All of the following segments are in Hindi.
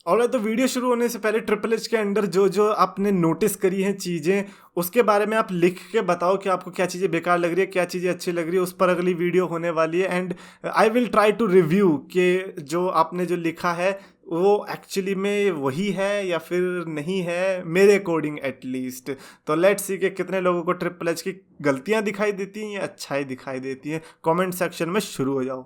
और तो वीडियो शुरू होने से पहले ट्रिपल एच के अंडर जो जो आपने नोटिस करी हैं चीज़ें, उसके बारे में आप लिख के बताओ कि आपको क्या चीज़ें बेकार लग रही है, क्या चीज़ें अच्छी लग रही है। उस पर अगली वीडियो होने वाली है and I will try to review कि जो आपने जो लिखा है वो एक्चुअली में वही है या फिर नहीं है, मेरे अकॉर्डिंग एटलीस्ट। तो लेट्स सी कि कितने लोगों को ट्रिपल एच की गलतियां दिखाई देती हैं या अच्छाई दिखाई देती हैं। कमेंट सेक्शन में शुरू हो जाओ।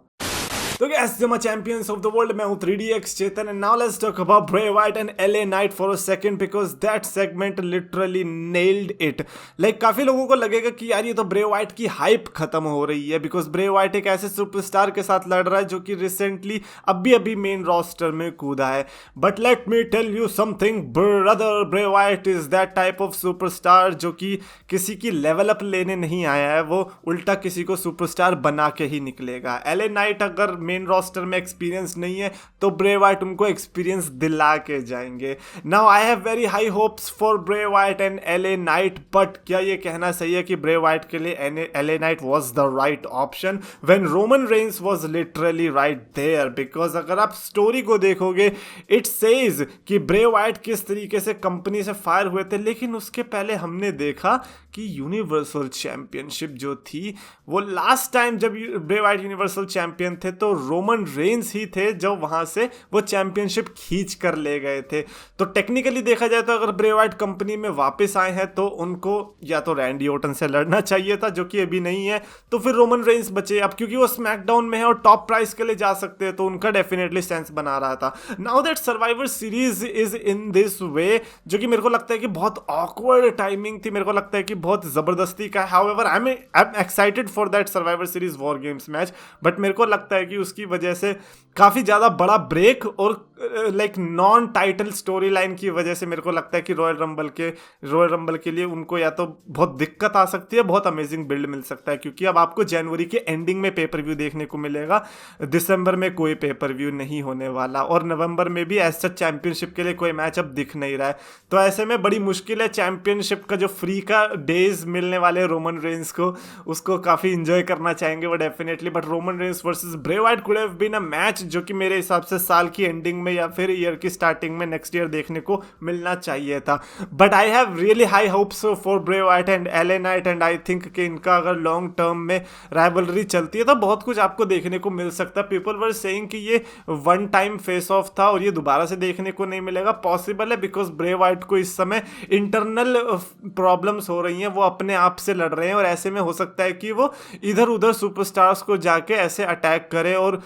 तो guys, जो चैंपियंस ऑफ द वर्ल्ड, मैं हूं 3DX Chetan and now let's talk about Bray Wyatt and LA night for a second because that segment literally nailed it. Like काफी लोगों को लगेगा कि यार ये तो ब्रे वाइट की हाइप खत्म हो रही है बिकॉज ब्रे वाइट एक ऐसे सुपरस्टार के साथ लड़ रहा है जो कि रिसेंटली अभी मेन रोस्टर में कूदा है। But let me tell you something brother, Bray Wyatt is that type of superstar जो कि किसी की लेवल अप लेने नहीं आया है, वो उल्टा किसी को सुपरस्टार बना के ही निकलेगा। LA नाइट अगर मेन रोस्टर में एक्सपीरियंस नहीं है तो ब्रे वाइट उनको एक्सपीरियंस दिला के जाएंगे। Now I have very high hopes for Bray Wyatt and LA night, but क्या ये कहना सही है कि ब्रे वाइट के लिए LA Knight was the right option when Roman Reigns was literally right there? Because अगर आप स्टोरी को देखोगे इट सेज कि ब्रे वाइट किस तरीके से कंपनी से फायर हुए थे, लेकिन उसके पहले हमने देखा कि यूनिवर्सल चैंपियनशिप जो थी वो लास्ट टाइम जब ब्रे वाइट यूनिवर्सल चैंपियन थे तो रोमन रेंस ही थे जो वहां से वो चैंपियनशिप खींच कर ले गए थे। तो टेक्निकली देखा जाए तो अगर ब्रे वाइट कंपनी में वापस आए हैं तो उनको या तो रैंडी ऑर्टन से लड़ना चाहिए था जो कि अभी नहीं है, तो फिर रोमन रेंस बचे। अब क्योंकि वो स्मैकडाउन में है और टॉप प्राइस के लिए जा सकते हैं तो उनका डेफिनेटली सेंस बना रहा था। Now that survivor series is in this way, जो कि मेरे को लगता है कि बहुत ऑकवर्ड टाइमिंग थी, मेरे को लगता है कि बहुत जबरदस्ती का। However I am excited for that survivor series war games match, but मेरे को लगता है कि उसकी वजह से काफी ज्यादा बड़ा ब्रेक और like non title story line की वजह से मेरे को लगता है कि रॉयल रंबल के लिए उनको या तो बहुत दिक्कत आ सकती है, बहुत अमेजिंग बिल्ड मिल सकता है। क्योंकि अब आपको जनवरी के एंडिंग में पेपर व्यू देखने को मिलेगा, दिसंबर में कोई पेपर व्यू नहीं होने वाला और नवंबर में भी ऐसा चैंपियनशिप के लिए कोई मैच अब दिख नहीं रहा है। तो ऐसे में बड़ी मुश्किल है चैंपियनशिप का जो फ्री का डेज मिलने वाले रोमन रेंस को, उसको काफी इंजॉय करना चाहेंगे वो definitely. But Roman Reigns versus Bray Wyatt could have been a match जो कि मेरे हिसाब से साल की एंडिंग में या फिर ईयर की स्टार्टिंग में नेक्स्ट ईयर देखने को मिलना चाहिए था। But I have really high hopes for Bray Wyatt and LA night and I think कि इनका अगर लॉन्ग टर्म में राइवलरी चलती है तो बहुत कुछ आपको देखने को मिल सकता है। पीपल वर सेइंग कि ये वन टाइम फेस ऑफ था और ये दोबारा से देखने को नहीं मिलेगा। पॉसिबल है बिकॉज ब्रे वाइट को इस समय इंटरनल प्रॉब्लम्स हो रही हैं, वो अपने आप से लड़ रहे हैं और ऐसे में हो सकता है कि वो इधर उधर सुपरस्टार्स को जाके ऐसे अटैक करे और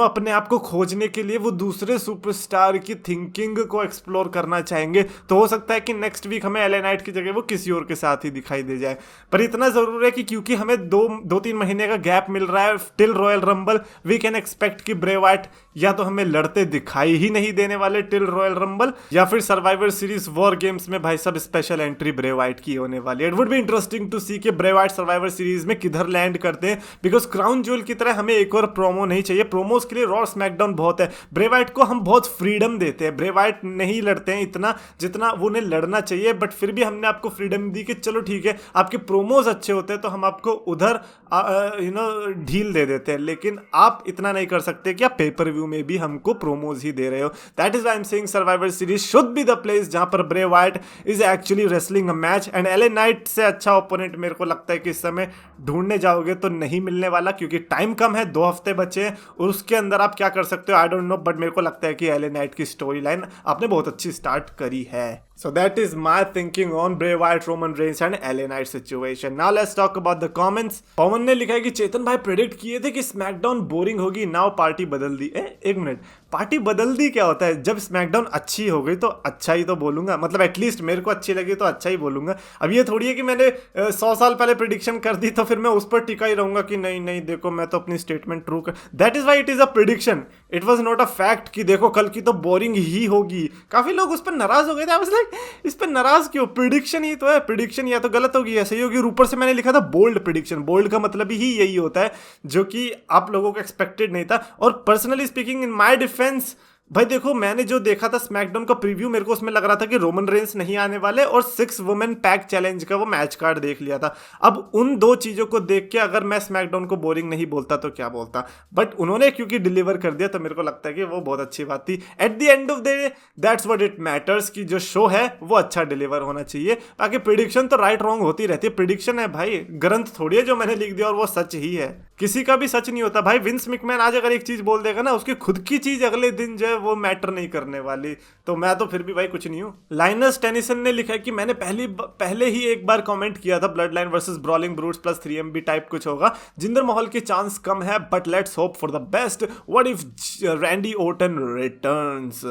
अपने आप को खोजने के लिए वो दूसरे सुपरस्टार की थिंकिंग को एक्सप्लोर करना चाहेंगे। तो हो सकता है कि नेक्स्ट वीक हमें LA नाइट की जगह वो किसी और के साथ ही दिखाई दे जाए। पर इतना जरूर है कि क्योंकि हमें दो तीन महीने का गैप मिल रहा है till Royal Rumble, we can expect कि ब्रे वाइट या तो हमें लड़ते दिखाई ही नहीं देने वाले टिल रॉयल रंबल, या फिर सर्वाइवर सीरीज वॉर गेम्स में भाई सब स्पेशल एंट्री ब्रे वाइट की होने वाली है। It would be interesting to see कि ब्रे वाइट सर्वाइवर सीरीज में किधर लैंड करते हैं बिकॉज क्राउन ज्वेल की तरह हमें एक और प्रोमो नहीं चाहिए। प्रोमोज के लिए रॉ स्मैकडाउन बहुत है, ब्रे वाइट को हम बहुत फ्रीडम देते हैं। ब्रे वाइट नहीं लड़ते हैं इतना जितना वो उन्हें लड़ना चाहिए, बट फिर भी हमने आपको फ्रीडम दी कि चलो ठीक है आपके प्रोमोज अच्छे होते हैं तो हम आपको उधर ढील दे देते हैं, लेकिन आप इतना नहीं कर सकते कि आप पेपर व्यू में भी हमको प्रोमोज ही दे रहे हो। That is I am saying survivor series should be the place जहां पर ब्रे Wyatt is actually wrestling a match and LA night से अच्छा ओपोनेंट मेरे को लगता है कि इस समय ढूंढने जाओगे तो नहीं मिलने वाला, क्योंकि टाइम कम है, 2 हफ्ते बचे हैं और उसके अंदर आप क्या कर सकते हो आई डोंट नो। बट मेरे को लगता है कि LA नाइट की स्टोरी लाइन आपने बहुत अच्छी स्टार्ट करी है। So that is my thinking on Bray Wyatt, Roman Reigns and LA Knight situation. Now let's talk about the comments. पवन ने लिखा है कि चेतन भाई प्रेडिक्ट किए थे कि स्मैकडाउन बोरिंग होगी, नाउ पार्टी बदल दी। एक मिनट, पार्टी बदल दी क्या होता है? जब स्मैकडाउन अच्छी हो गई तो अच्छा ही तो बोलूंगा, मतलब एटलीस्ट मेरे को अच्छी लगी तो अच्छा ही बोलूंगा। अब ये थोड़ी है कि मैंने 100 साल पहले प्रिडिक्शन कर दी तो फिर मैं उस पर टिका ही रहूंगा कि नहीं नहीं देखो मैं तो अपनी स्टेटमेंट ट्रू कर। That is why it is a prediction, it was not a fact कि देखो कल की तो बोरिंग ही होगी। काफी लोग उस पर नाराज हो गए थे, इस पर नाराज क्यों? प्रिडिक्शन ही तो है, प्रिडिक्शन या तो गलत होगी या सही होगी। ऊपर से मैंने लिखा था बोल्ड प्रिडिक्शन, बोल्ड का मतलब ही यही होता है जो कि आप लोगों को एक्सपेक्टेड नहीं था। और personally speaking in my defence भाई देखो, मैंने जो देखा था स्मैकडाउन का प्रीव्यू, मेरे को उसमें लग रहा था कि रोमन रेंस नहीं आने वाले, और 6 वुमेन पैक चैलेंज का वो मैच कार्ड देख लिया था। अब उन दो चीजों को देख के अगर मैं स्मैकडाउन को बोरिंग नहीं बोलता तो क्या बोलता, बट उन्होंने क्योंकि डिलीवर कर दिया तो मेरे को लगता है कि वो बहुत अच्छी बात थी। At the end of the day that's what it matters, कि जो शो है वो अच्छा डिलीवर होना चाहिए। बाकी प्रिडिक्शन तो राइट रॉन्ग होती रहती है, प्रिडिक्शन है भाई, ग्रंथ थोड़ी है जो मैंने लिख दिया और वो सच ही है। किसी का भी सच नहीं होता भाई। विंस मैकमैन आज अगर एक चीज बोल देगा ना, उसकी खुद की चीज अगले दिन जो है वो मैटर नहीं करने वाली। तो मैं तो फिर भी भाई कुछ नहीं हूँ। लाइनस टेनिसन ने लिखा है कि मैंने पहले ही एक बार कमेंट किया था, bloodline versus brawling brutes plus 3MB type कुछ होगा। जिंदर महल की चांस कम है, but let's hope for the best. What if Randy Orton returns?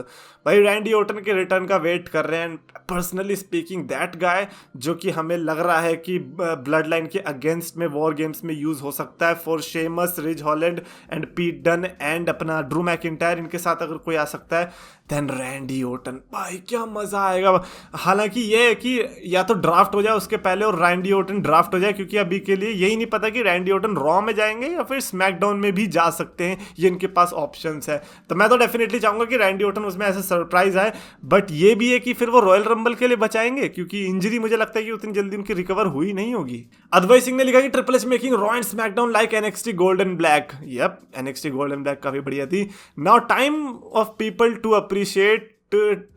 भाई रैंडी ओर्टन के रिटर्न का वेट कर रहे हैं। पर्सनली स्पीकिंग दैट गाय जो कि हमें लग रहा है कि ब्लड लाइन के अगेंस्ट में वॉर गेम्स में यूज हो सकता है for Sheamus, ridge Holland and पीट डन एंड अपना ड्रू मैकिंटायर, इनके साथ अगर कोई आ सकता है देन रैंडी ओर्टन। भाई क्या मजा आएगा। हालांकि ये है कि या तो ड्राफ्ट हो जाए उसके पहले और रैंडी ओर्टन ड्राफ्ट हो जाए, क्योंकि अभी के लिए यही नहीं पता कि रैंडी ओर्टन रॉ में जाएंगे या फिर स्मैकडाउन में भी जा सकते हैं, ये इनके पास ऑप्शंस है। तो मैं तो डेफिनेटली चाहूंगा कि रैंडी ओर्टन उसमें ऐसे सरप्राइज आए, बट ये भी है कि फिर वो रॉयल रंबल के लिए बचाएंगे, क्योंकि इंजरी मुझे लगता है कि उतनी जल्दी उनकी रिकवर हुई नहीं होगी। अद्वैत सिंह ने लिखा कि Triple H making Raw and SmackDown like NXT gold and black. Yep, NXT gold and black काफी बढ़िया थी। Now time of people to appreciate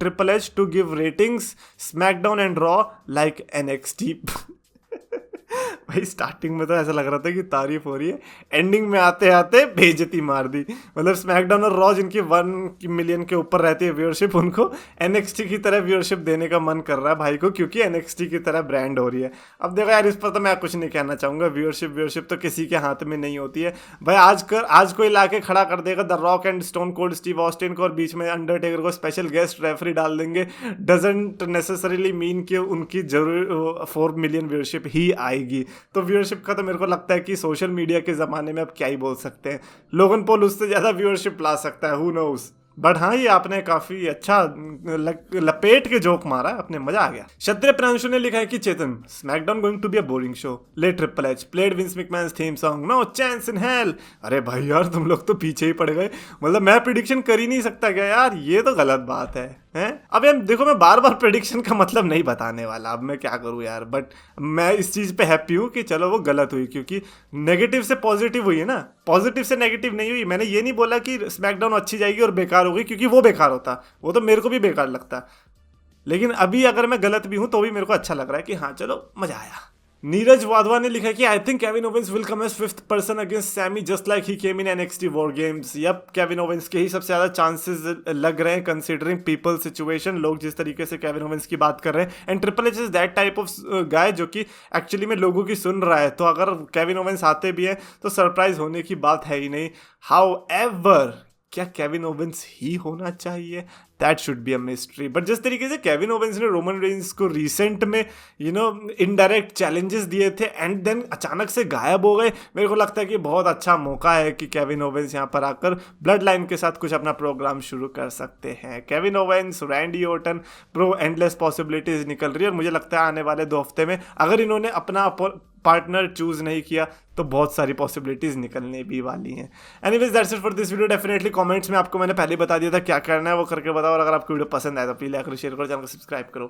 Triple H to give ratings SmackDown and Raw like NXT। भाई स्टार्टिंग में तो ऐसा लग रहा था कि तारीफ हो रही है, एंडिंग में आते आते बेइज्जती मार दी। मतलब स्मैकडाउन और रॉ जिनकी 1 मिलियन के ऊपर रहती है व्यूअरशिप, उनको NXT की तरह व्यूअरशिप देने का मन कर रहा है भाई को, क्योंकि NXT की तरह ब्रांड हो रही है। अब देखो यार, इस पर तो मैं कुछ नहीं कहना चाहूंगा। व्यूअरशिप तो किसी के हाथ में नहीं होती है भाई। आज कोई लाके खड़ा कर देगा the rock and stone cold Steve Austin को, और बीच में अंडरटेकर को स्पेशल गेस्ट रेफरी डाल देंगे, डजंट नेसेसरीली मीन कि उनकी जरूर 4 मिलियन व्यूअरशिप ही आएगी। तो व्यूअरशिप का तो मेरे को लगता है कि सोशल मीडिया के ज़माने में अब क्या ही बोल सकते हैं। लोगन पॉल उससे ज़्यादा व्यूअरशिप ला सकता है, हु नोस। बट हाँ, ये आपने काफी अच्छा लपेट के जोक मारा है, अपने मजा आ गया। क्षत्रिय प्रांशु ने लिखा है कि Chetan, SmackDown going to be a boring show, ले Triple H played Vince McMahon's theme song, no chance in hell. अरे भाई यार, तुम लोग तो पीछे ही पड़ गए। मतलब मैं प्रिडिक्शन कर ही नहीं सकता क्या यार? ये तो गलत बात है। अब यार देखो, मैं बार बार प्रेडिक्शन का मतलब नहीं बताने वाला, अब मैं क्या करूं यार। बट मैं इस चीज़ पे हैप्पी हूं कि चलो वो गलत हुई, क्योंकि नेगेटिव से पॉजिटिव हुई है ना, पॉजिटिव से नेगेटिव नहीं हुई। मैंने ये नहीं बोला कि स्मैकडाउन अच्छी जाएगी और बेकार होगी, क्योंकि वो बेकार होता, वो तो मेरे को भी बेकार लगता। लेकिन अभी अगर मैं गलत भी हूं तो भी मेरे को अच्छा लग रहा है कि हाँ चलो मजा आया। नीरज वाधवा ने लिखा कि I think Kevin Owens will come as 5th person against Sami just like he came in NXT War Games. Yep, Kevin Owens के ही सबसे ज्यादा चांसेस लग रहे हैं कंसीडरिंग पीपल सिचुएशन, लोग जिस तरीके से केविन ओवेंस की बात कर रहे हैं। And triple H is that type of guy जो कि एक्चुअली में लोगों की सुन रहा है, तो अगर केविन ओवेंस आते भी हैं तो सरप्राइज होने की बात है ही नहीं। हाउएवर, क्या केविन ओवेंस ही होना चाहिए? That should be a mystery. But जिस तरीके से केविन ओवेंस ने रोमन रेंस को रिसेंट में इनडायरेक्ट चैलेंजेस दिए थे एंड देन अचानक से गायब हो गए, मेरे को लगता है कि बहुत अच्छा मौका है कि केविन ओवेंस यहाँ पर आकर ब्लड लाइन के साथ कुछ अपना प्रोग्राम शुरू कर सकते हैं। Kevin Owens, Randy Orton, pro endless possibilities निकल रही है, और मुझे लगता है आने वाले 2 हफ्ते में अगर इन्होंने अपना पार्टनर चूज नहीं किया तो बहुत सारी पॉसिबिलिटीज निकलने भी वाली हैं। Anyways that's it for this video. Definitely comments में आपको मैंने पहले बता दिया था क्या करना है, वो करके बताओ। और अगर आपको वीडियो पसंद आया तो प्लीज लाइक करो, शेयर करो, चैनल को सब्सक्राइब करो।